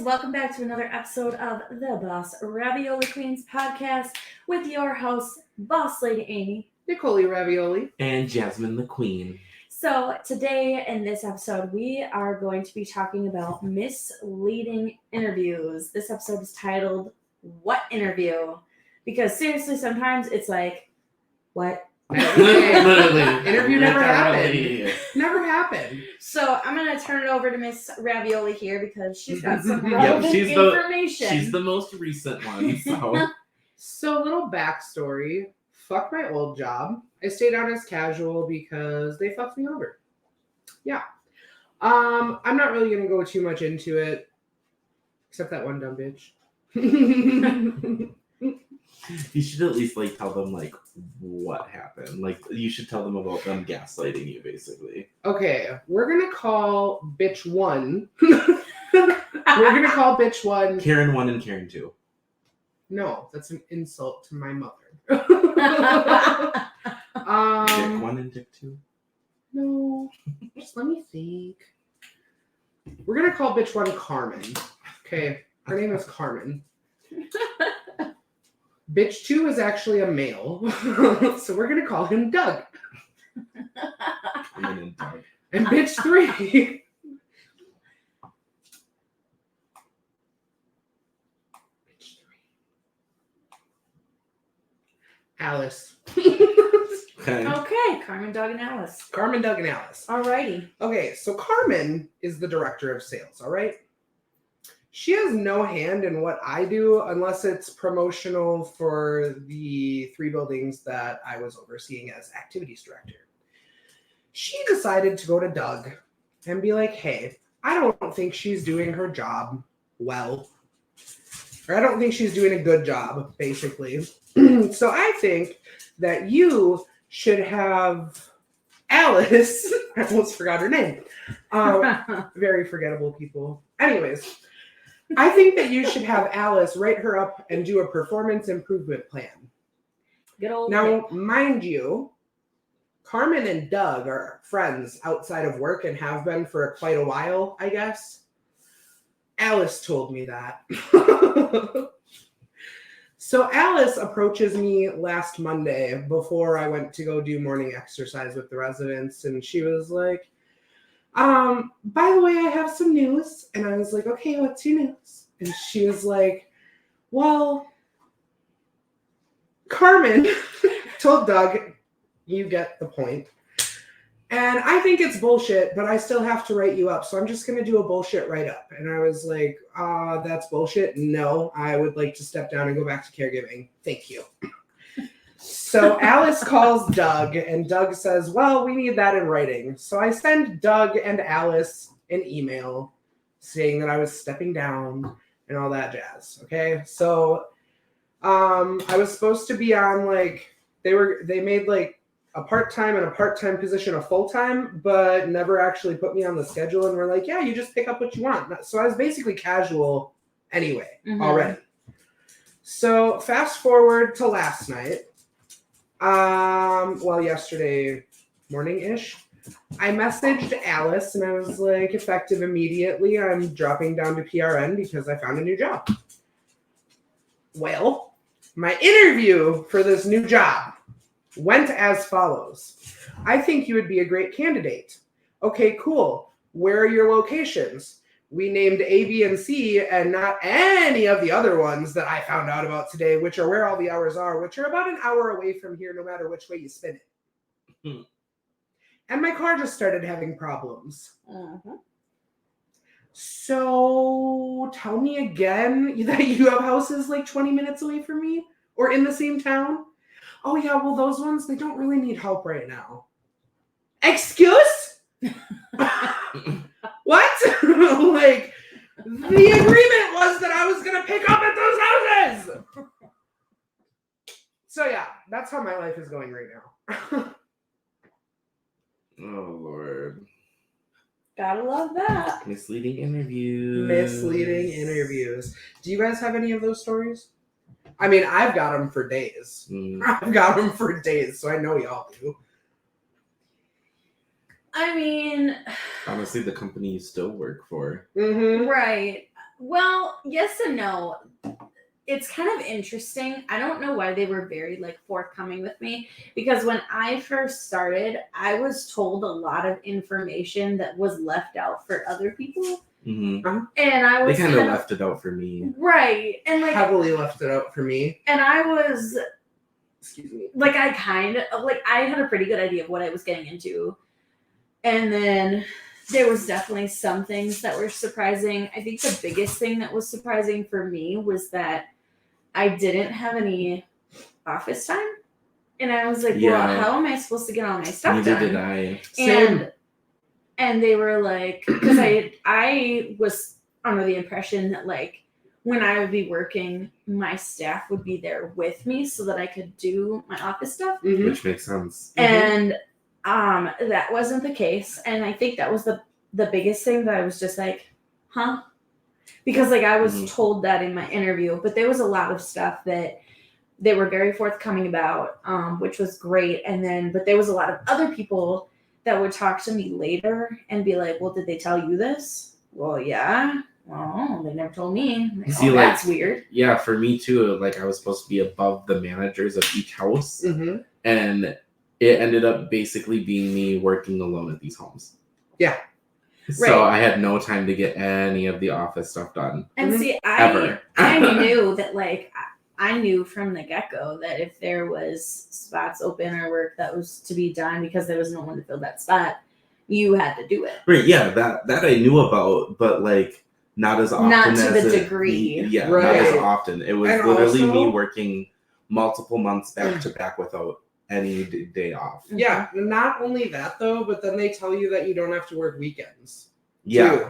welcome back to another episode of the Boss Ravioli Queens podcast with your host, Boss Lady Amy. Nicole Ravioli. And Jasmine the Queen. So today in this episode, we are going to be talking about misleading interviews. This episode is titled, What Interview? Because seriously, sometimes it's like, what? Literally. Interview never Literally. happened. Never happened. So I'm going to turn it over to Miss Ravioli here because she's got some Yep, relevant she's information. the most recent one, so. So, little backstory. Fuck my old job. I stayed on as casual because they fucked me over. Yeah. I'm not really gonna go too much into it, except that one dumb bitch. You should at least like tell them like what happened. Like you should tell them about them gaslighting you, basically. Okay, we're gonna call bitch one. We're gonna call bitch one. Karen 1 and Karen 2. No, that's an insult to my mother. Dick 1 and Dick 2. No, just let me think. We're gonna call bitch one Carmen. Okay, her name is Carmen. Bitch 2 is actually a male, so we're gonna call him Doug. Carmen and Doug. And bitch 3. Bitch 3. Alice. Okay. Okay, Carmen, Doug, and Alice. Carmen, Doug, and Alice. Alrighty. Okay, so Carmen is the director of sales, all right? She has no hand in what I do unless it's promotional for the 3 buildings that I was overseeing as activities director. She decided to go to Doug and be like, hey, I don't think she's doing her job well. Or I don't think she's doing a good job, basically. So I think that you should have Alice. I almost forgot her name. Very forgettable people. Anyways, I think that you should have Alice write her up and do a performance improvement plan. Good old Now, mind you, Carmen and Doug are friends outside of work and have been for quite a while, I guess. Alice told me that. So Alice approaches me last Monday before I went to go do morning exercise with the residents, and she was like, by the way, I have some news. And I was like, okay, what's your news? And she was like, well, Carmen told Doug, you get the point. And I think it's bullshit, but I still have to write you up. So I'm just going to do a bullshit write-up. And I was like, that's bullshit. No, I would like to step down and go back to caregiving. Thank you. So Alice calls Doug, and Doug says, well, we need that in writing. So I send Doug and Alice an email saying that I was stepping down and all that jazz. Okay. So I was supposed to be on they made like a part-time and a part-time position a full-time, but never actually put me on the schedule and were like, yeah, you just pick up what you want. So I was basically casual anyway, already. So fast forward to last night. Yesterday morning-ish, I messaged Alice and I was like, effective immediately, I'm dropping down to PRN because I found a new job. Well, my interview for this new job went as follows. I think you would be a great candidate. Okay, cool. Where are your locations? We named A, B, and C, and not any of the other ones that I found out about today, which are where all the hours are, which are about an hour away from here, no matter which way you spin it. And my car just started having problems. So tell me again that you have houses like 20 minutes away from me or in the same town? Oh yeah, well those ones, they don't really need help right now. Excuse? What? Like, the agreement was that I was going to pick up at those houses. So yeah, that's how my life is going right now. Oh, Lord. Gotta love that. Misleading interviews. Misleading interviews. Do you guys have any of those stories? I mean, I've got them for days. I've got them for days, so I know y'all do. I mean, Honestly, the company you still work for. Mm-hmm. right. Well, yes and no. It's kind of interesting. I don't know why they were very like forthcoming with me because when I first started, I was told a lot of information that was left out for other people, hmm and I They was kind of left it out for me. right, and like, Heavily left it out for me. and I was Excuse me. like, I kind of like I had a pretty good idea of what I was getting into, and then there was definitely some things that were surprising. I think the biggest thing that was surprising for me was that I didn't have any office time. And I was like, well, Yeah. how am I supposed to get all my stuff Neither done? did I. Same. And they were like, because I was under the impression that like when I would be working, my staff would be there with me so that I could do my office stuff. Mhm. Which makes sense. And that wasn't the case. And I think that was the biggest thing that I was just like, huh? Because like I was Mhm. told that in my interview, but there was a lot of stuff that they were very forthcoming about, which was great. And then, but there was a lot of other people that would talk to me later and be like, well, did they tell you this? Well, yeah. Well, they never told me. I'm like, See, oh, like- that's weird. Yeah, for me too. Like I was supposed to be above the managers of each house, Mhm. and it ended up basically being me working alone at these homes. Yeah. So Right. I had no time to get any of the office stuff done. And Mhm. see, Ever. I knew that like I knew from the get-go that if there was spots open or work that was to be done because there was no one to fill that spot, you had to do it. Right, yeah, that I knew about, but like not as often Not to as the it- degree. Yeah, Right. not as often. It was And literally me also- working multiple months back to back without any day off. Yeah. Not only that though, but then they tell you that you don't have to work weekends. Yeah. too.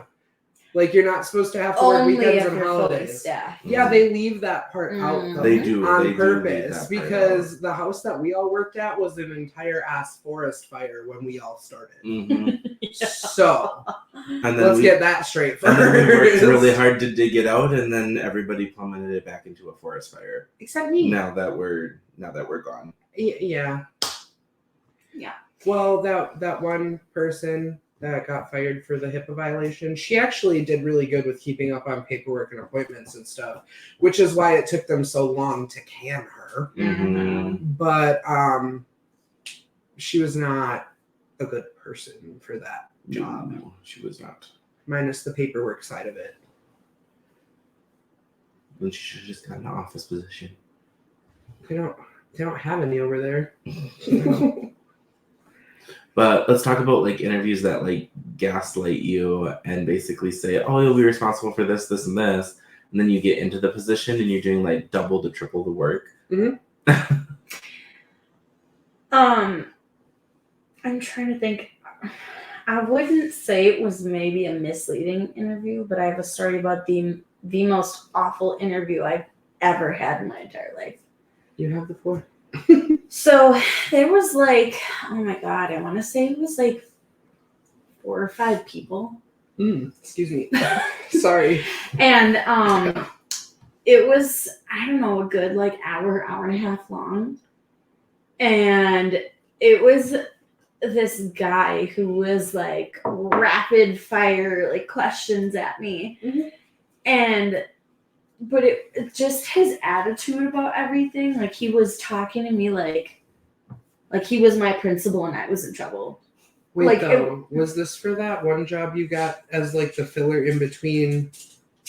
Like you're not supposed to have to work Only weekends if and you're fully holidays. staffed. Yeah, they leave that part out though. They do. On they purpose do leave that part because the house that we all worked at was an entire ass forest fire when we all started. out. Mhm. So And then let's we, get that straight and first. then we worked really hard to dig it out, and then everybody plummeted it back into a forest fire. Except me. Now that we're gone. Yeah. Yeah. Well, that one person that got fired for the HIPAA violation, she actually did really good with keeping up on paperwork and appointments and stuff, which is why it took them so long to can her. Mhm. But she was not a good person for that job, No, she was not. minus the paperwork side of it. Then she should have just gotten an office position. They don't have any over there. But let's talk about like interviews that like gaslight you and basically say, "Oh, you'll be responsible for this, this, and this," and then you get into the position and you're doing like double to triple the work. I'm trying to think. I wouldn't say it was maybe a misleading interview, but I have a story about the most awful interview I've ever had in my entire life. You have the floor. So there was like, oh my god, I want to say it was like 4 or 5 people, Excuse me. Sorry. and it was, I don't know, a good like hour and a half long, and it was this guy who was like rapid fire like questions at me, Mhm. but it just his attitude about everything, like he was talking to me like he was my principal and I was in trouble. Wait, Like, though, was this for that one job you got as like the filler in between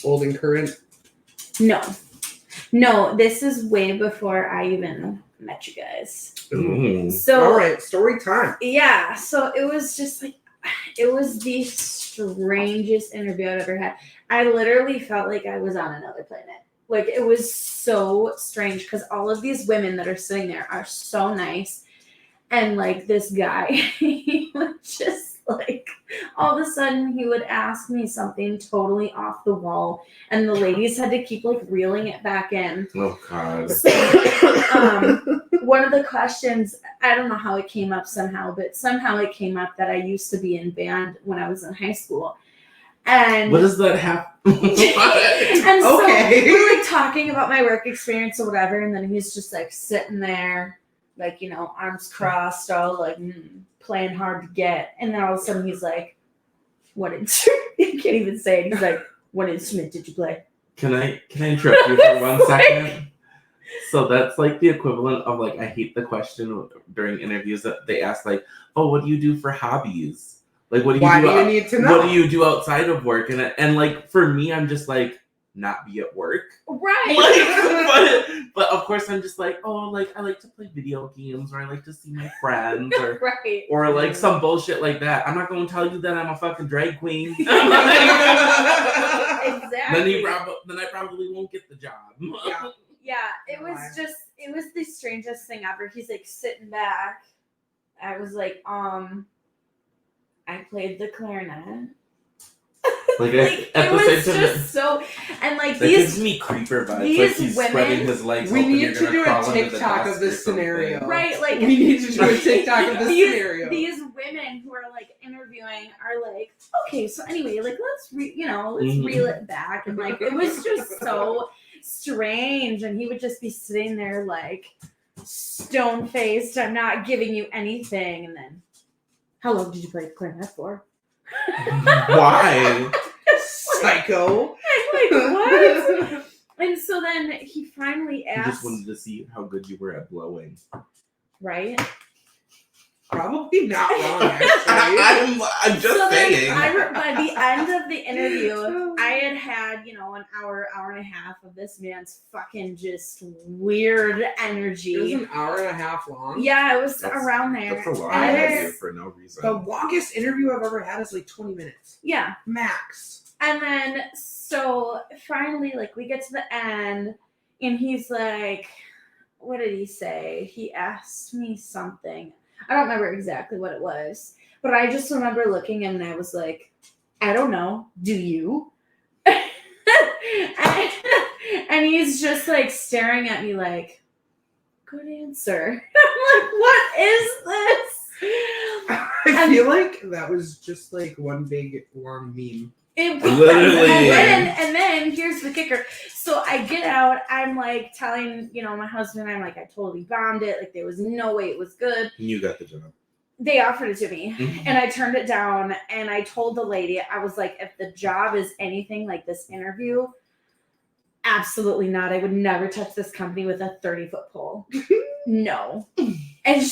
old and current? No, this is way before I even met you guys. Ooh. So All right, story time. yeah, so it was just like, it was the strangest interview I've ever had. I literally felt like I was on another planet. Like it was so strange because all of these women that are sitting there are so nice. And like this guy, he would just like, all of a sudden he would ask me something totally off the wall. And the ladies had to keep like reeling it back in. Oh God. One of the questions, I don't know how it came up somehow, but somehow it came up that I used to be in band when I was in high school. And What does that have? and so Okay. we're like talking about my work experience or whatever, and then he's just like sitting there, like, you know, arms crossed, all like playing hard to get. And then all of a sudden he's like, what did you, I can't even say it. He's like, What instrument did you play? Can I interrupt you for 1 second? So that's like the equivalent of like, I hate the question during interviews that they ask like, oh, what do you do for hobbies? Like, what do you Why do? do you need to know? What do you do outside of work? And like for me, I'm just like, not be at work. Right. But of course I'm just like, oh, like I like to play video games, or I like to see my friends, or Right. or like some bullshit like that. I'm not gonna tell you that I'm a fucking drag queen. Exactly. Then I probably won't get the job. Yeah. Yeah, it was the strangest thing ever. He's like sitting back. I was like, I played the clarinet. Like, Like, at it the was same time, just so, and like that gives me creeper vibes. these Like he's women- spreading his legs. We open, need you're to gonna do a crawl into the TikTok desk of this or something. scenario. right, like We need to do a TikTok of this scenario. These women who are like interviewing are like, okay, so anyway, like let's Mhm. reel it back, and like it was just so strange, and he would just be sitting there like stone faced. I'm not giving you anything, and then, how long did you play the clarinet for? Why? Psycho. I'm like, what? And so then he finally He asked, just wanted to see how good you were at blowing. right? Probably not wrong, actually. I'm just So then saying. by the end of the interview, I had an hour and a half of this man's fucking just weird It was energy. an hour and a half long. Yeah, it was That's- around there. That's a long I- interview for no reason. The longest interview I've ever had is like 20 minutes. Yeah. Max. And then, so finally, like, we get to the end, and he's like, what did he say? He asked me something. I don't remember exactly what it was, but I just remember looking at him, and I was like, I don't know. Do you? and he's just like staring at me like, good answer. I'm like, what is this? I feel like that was just like one big long meme. It Literally. And then here's the kicker. So I get out. I'm like telling, my husband, I'm like, I totally bombed it. Like, there was no way it was good. You got the job. They offered it to me, Mhm. and I turned it down. And I told the lady, I was like, if the job is anything like this interview, absolutely not. I would never touch this company with a 30-foot pole. No. And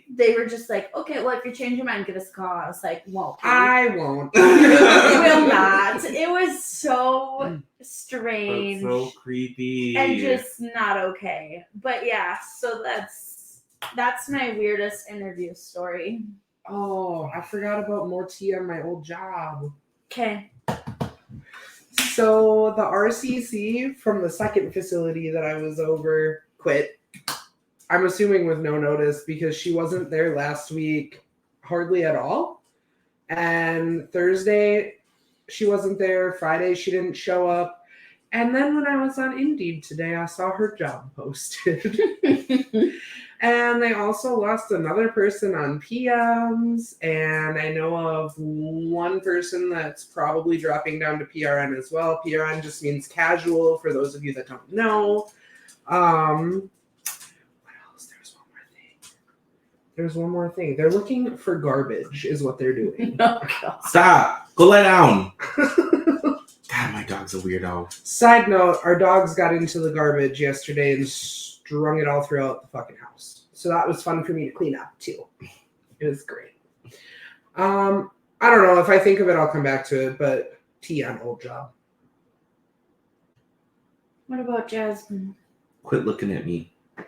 they were just like, okay, well, if you change your mind, give us a call. I was like, won't. I won't. Will not. It was so strange That's so creepy. and just not okay. But yeah, so that's my weirdest interview story. Oh, I forgot about more tea on my old job. Okay. So the RCC from the second facility that I was over quit. I'm assuming with no notice because she wasn't there last week hardly at all. And Thursday she wasn't there. Friday she didn't show up. And then when I was on Indeed today, I saw her job posted. And they also lost another person on PMs. And I know of one person that's probably dropping down to PRN as well. PRN just means casual for those of you that don't know. What else? There's one more thing. They're looking for garbage is what they're doing. Oh, God. Stop. Go lie down. God, my dog's a weirdo. Side note, our dogs got into the garbage yesterday and strung it all throughout the fucking house. So that was fun for me to clean up too. It was great. I don't know. If I think of it, I'll come back to it, but tea on old job. What about Jasmine? Quit looking at me. I'm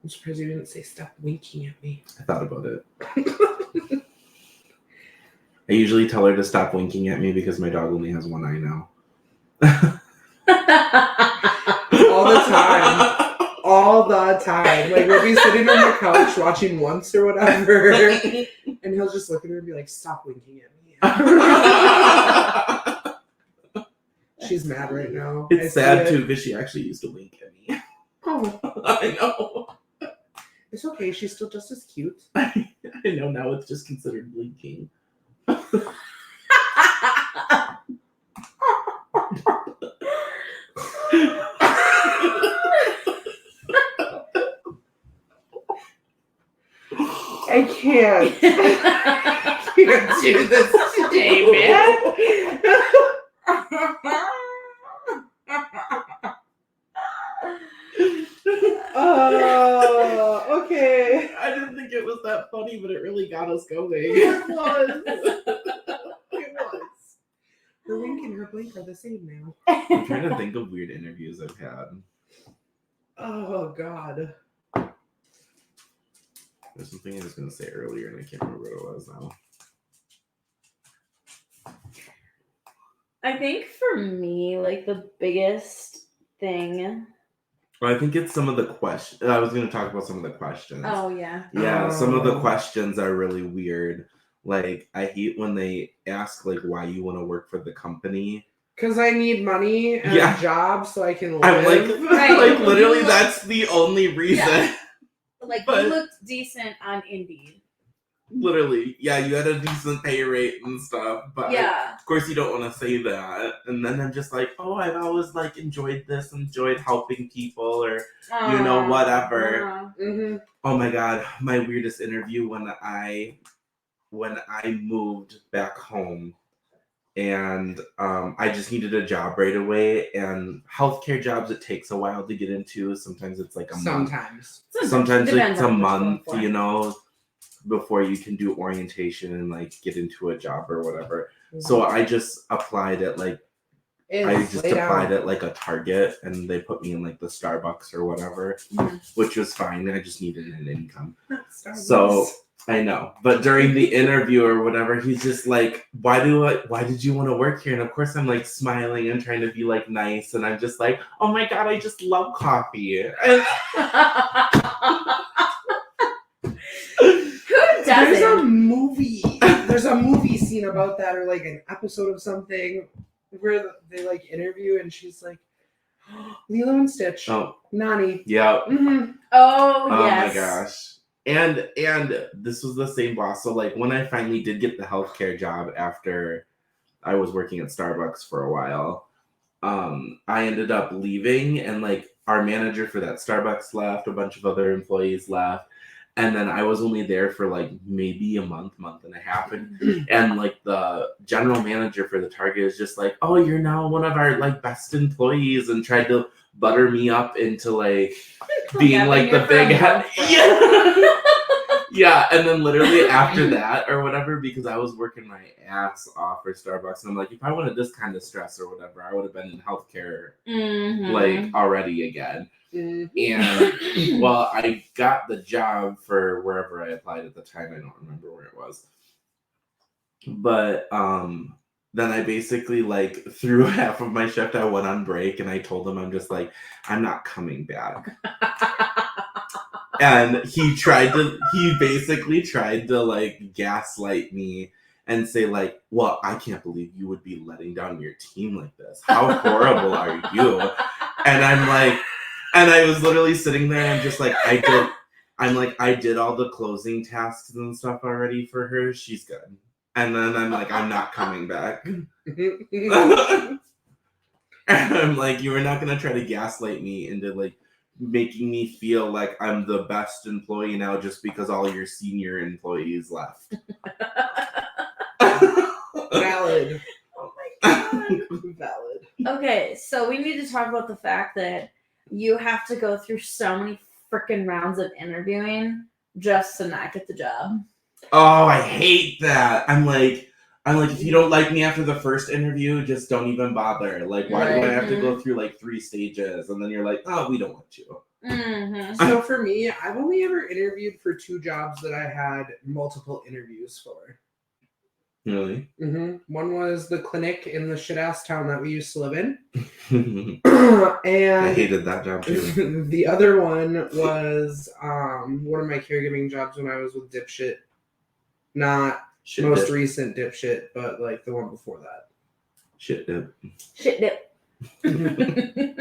surprised you didn't say stop winking at me. I thought about it. I usually tell her to stop winking at me because my dog only has one eye now. All the time. All the time. Like, we'll be sitting on the couch watching Once or whatever, and he'll just look at her and be like, stop winking at me. She's mad right now. I It's see sad it. too because she actually used to wink at me. Oh, I know. it's okay. She's still just as cute. I know now it's just considered blinking. I can't. I can't do this today, man. funny, but it really got us going. It was. It was. Her wink and her blink are the same now. I'm trying to think of weird interviews I've had. Oh God. There's something I was going to say earlier, and I can't remember what it was now. I think for me, like the biggest thing. Well, I think it's some of the questions. I was going to talk about some of the questions. Oh yeah. Yeah, some of the Oh. questions are really weird. Like, I hate when they ask, like, why you want to work for the company. Because I need money and Yeah. a job so I can live. I'm like, Right. like literally, You look- that's the only reason. Yeah. Like But- you looked decent on Indeed. Literally, yeah, you had a decent pay rate and stuff, but Yeah. of course you don't want to say that. And then I'm just like, oh, I've always like enjoyed this, enjoyed helping people, or you know, whatever. Mm-hmm. Oh my god, my weirdest interview when I moved back home, and I just needed a job right away. And healthcare jobs, it takes a while to get into. Sometimes it's like a month. Sometimes Depends it's a on what you're month, going for. you know, before you can do orientation and like get into a job or whatever. So I just applied at like applied at like a Target, and they put me in like the Starbucks or whatever, Mhm. which was fine. I just needed an income. So I know, but during the interview or whatever, he's just like, why did you want to work here? And of course I'm like smiling and trying to be like nice, and I'm just like, oh my god, I just love coffee. And Who There's a doesn't? movie. There's a movie scene about that, or like an episode of something where they like interview, and she's like, Lilo and Stitch, oh Nani. yeah. Mm-hmm. Oh Oh yes. my gosh. And this was the same boss. So like when I finally did get the healthcare job after I was working at Starbucks for a while, I ended up leaving, and like our manager for that Starbucks left, a bunch of other employees left, and then I was only there for like maybe a month and a half, and like the general manager for the Target is just like, oh, you're now one of our like best employees, and tried to butter me up into like being Yeah, like when the you're big from head. Yeah. Yeah, and then literally after that or whatever, because I was working my ass off for Starbucks, and I'm like, if I wanted this kind of stress or whatever, I would have been in healthcare Mhm. like already again. Mm-hmm. And well, I got the job for wherever I applied at the time. I don't remember where it was. But then I basically like through half of my shift I went on break, and I told him, I'm just like, I'm not coming back. And he basically tried to like gaslight me and say like, well, I can't believe you would be letting down your team like this. How horrible are you? And I'm like, and I was literally sitting there, and I'm just like, I did all the closing tasks and stuff already for her. She's good. And then I'm like, I'm not coming back. And I'm like, you are not gonna try to gaslight me into like making me feel like I'm the best employee now just because all your senior employees left. Valid. Oh my god. Valid. Okay, so we need to talk about the fact that you have to go through so many freaking rounds of interviewing just to not get the job. Oh, I hate that. I'm like, if you don't like me after the first interview, just don't even bother. Like, why do I have to go through like 3 stages? And then you're like, oh, we don't want you. Mm-hmm. So for me, I've only ever interviewed for 2 jobs that I had multiple interviews for. Really? Mm-hmm. One was the clinic in the shit-ass town that we used to live in. I And hated that job too. the other one was one of my caregiving jobs when I was with Dipshit. Not Shit most dip. recent Dipshit, but like the one before that. Shit dip. Shit dip. Mm-hmm.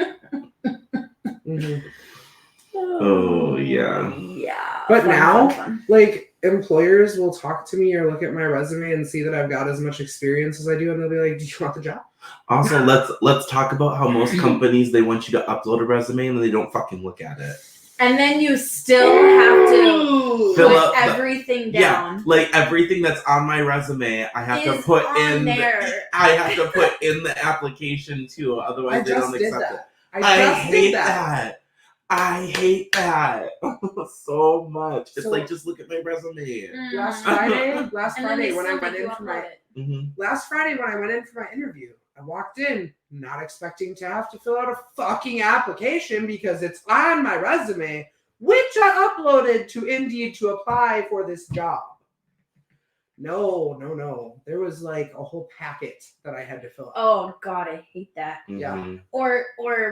Oh, yeah. Yeah. But now- fun. Like, employers will talk to me or look at my resume and see that I've got as much experience as I do, and they'll be like, do you want the job? Also, let's talk about how most companies, they want you to upload a resume and they don't fucking look at it. And then you still have to Fill put out the- everything Yeah, down. like everything that's on my resume, I have to Is put on in. there. I have to put in the application too. Otherwise, I they don't just did accept it. that. I just hate did that. I hate that so much. It's So- like, just look at my resume. Last Mm. Friday And then they when I still went make you in for upload my it. hmm last Friday when I went in for my interview, I walked in not expecting to have to fill out a fucking application because it's on my resume, which I uploaded to Indeed to apply for this job. No. There was like a whole packet that I had to fill out. Oh God, I hate that. Yeah. Or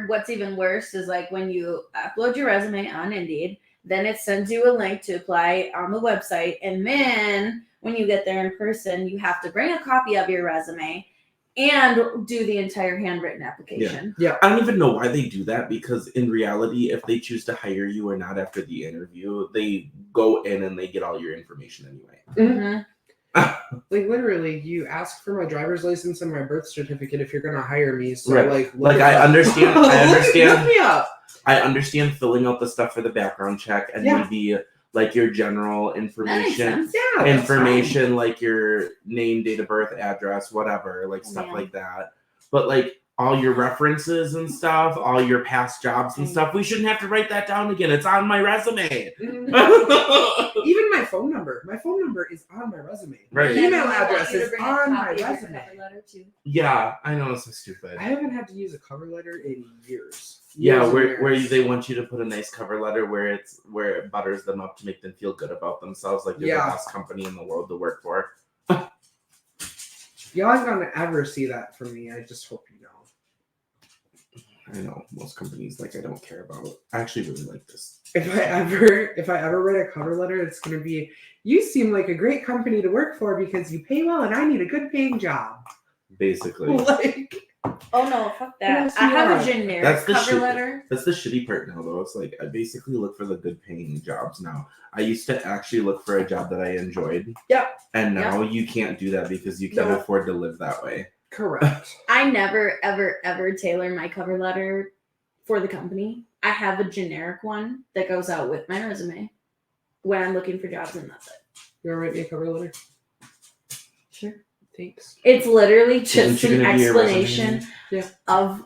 what's even worse is like when you upload your resume on Indeed, then it sends you a link to apply on the website, and then when you get there in person, you have to bring a copy of your resume and do the entire handwritten application. I don't even know why they do that, because in reality, if they choose to hire you or not after the interview, they go in and they get all your information anyway. Mhm. Like literally, you ask for my driver's license and my birth certificate if you're gonna hire me. So Right. like, Like, look I up. understand- I understand. Look me up. I understand filling out the stuff for the background check and Yeah. maybe like your general That makes information. sense. Yeah, that's Information like your name, date of birth, address, whatever, like stuff Yeah. like that. But like all your references and stuff, all your past jobs and stuff, we shouldn't have to write that down again. It's on my resume. fine. Even my phone number. My phone number is on my resume. My Right. And then email they want address you to is bring a on my copy of your resume. cover letter, too. Yeah, I know, it's so stupid. I haven't had to use a cover letter in years. Yeah, Years and where years. they want you to put a nice cover letter where it butters them up to make them feel good about themselves, like they're Yeah. the best company in the world to work for. Y'all aren't gonna ever see that from me. I just hope you know. I know most companies I don't care about. I actually really like this. If I ever write a cover letter, it's gonna be, you seem like a great company to work for because you pay well and I need a good paying job. Basically, Like, Oh no, fuck that. Yes, I you have are. a generic That's the cover shit. letter. That's the shitty part now, though. It's like I basically look for the good paying jobs now. I used to actually look for a job that I enjoyed. Yep. And now you can't do that because you can't No. afford to live that way. correct. I never, ever tailor my cover letter for the company. I have a generic one that goes out with my resume when I'm looking for jobs, and that's it. You wanna write me a cover letter? Sure. Thanks. It's literally Isn't just she an gonna be your explanation Yeah. of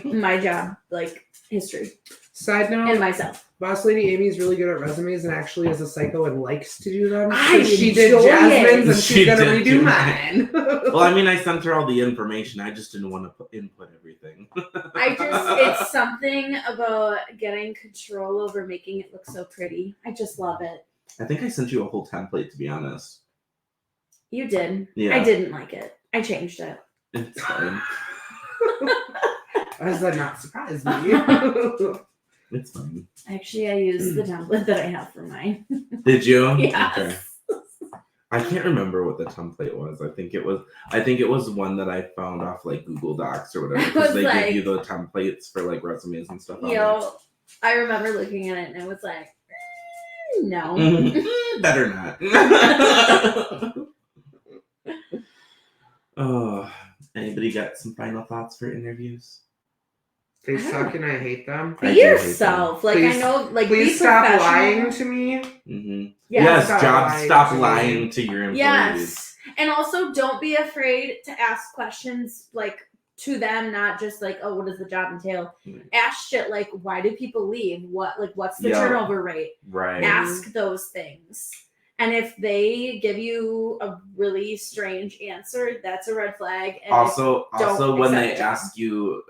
my job, like history, Side note, and myself. Boss Lady Amy's really good at resumes and actually is a psycho and likes to do them. I So she did enjoy Jasmine's it. and She she's gonna did redo do mine. Well, I mean, I sent her all the information. I just didn't want to input everything. It's something about getting control over making it look so pretty. I just love it. I think I sent you a whole template, to be honest. You did. Yeah. I didn't like it. I changed it. It's fine. Does that not surprise me? It's fine. Actually, I used the template that I have for mine. Did you? Yes. Okay. I can't remember what the template was. I think it was one that I found off like Google Docs or whatever, I because was they like- give you the templates for like resumes and stuff. on Yo, I remember looking at it and I was like, no. there. Better not. Oh, anybody got some final thoughts for interviews? They suck and I hate them. I Be do hate yourself. Like, Please- I know, like, Please be stop professional. lying to me. Mm-hmm. Yes. Yes, Stop jobs lying stop to me. lying to your employees. Yes. And also, don't be afraid to ask questions, like, to them, not just like, oh, what does the job entail? Right. Ask shit like, why do people leave? What's the Yeah. turnover rate? Right. Ask those things. And if they give you a really strange answer, that's a red flag. And Also, don't when they accept the job.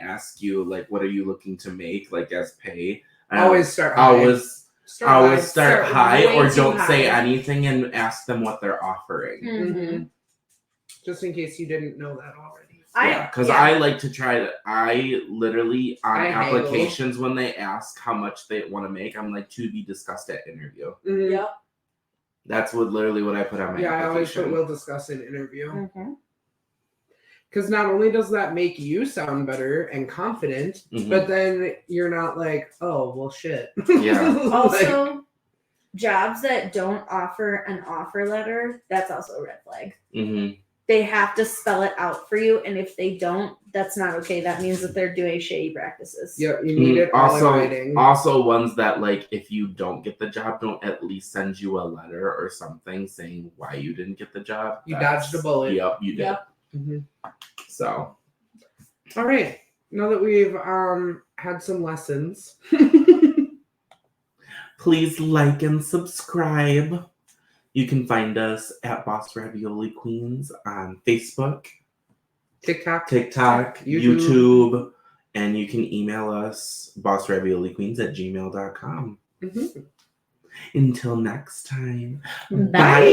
ask you like, what are you looking to make, like as pay? Always start high. Always high. start Start high, way or too don't say high. anything and ask them what they're offering. Mhm. Just in case you didn't know that already. Because yeah. I like to try to. I literally on I haggle. applications when they ask how much they want to make, I'm like, to be discussed at interview. Mhm. Yep. That's literally what I put on my Yeah, I always application. put we'll discuss in interview. Mhm. Because not only does that make you sound better and confident, Mhm. but then you're not like, oh, well, shit. Yeah. Like, Also, jobs that don't offer an offer letter, that's also a red flag. Mhm. They have to spell it out for you, and if they don't, that's not okay. That means that they're doing shady practices. yep, you need it all in writing. Also ones that like if you don't get the job, don't at least send you a letter or something saying why you didn't get the job. You dodged a bullet. Yep, you did. Yep. Mhm. So All right. now that we've had some lessons. Please like and subscribe. You can find us at Boss Ravioli Queens on Facebook, TikTok, TikTok, YouTube, and you can email us bossravioliqueens@gmail.com. Mhm. Until next time. Bye.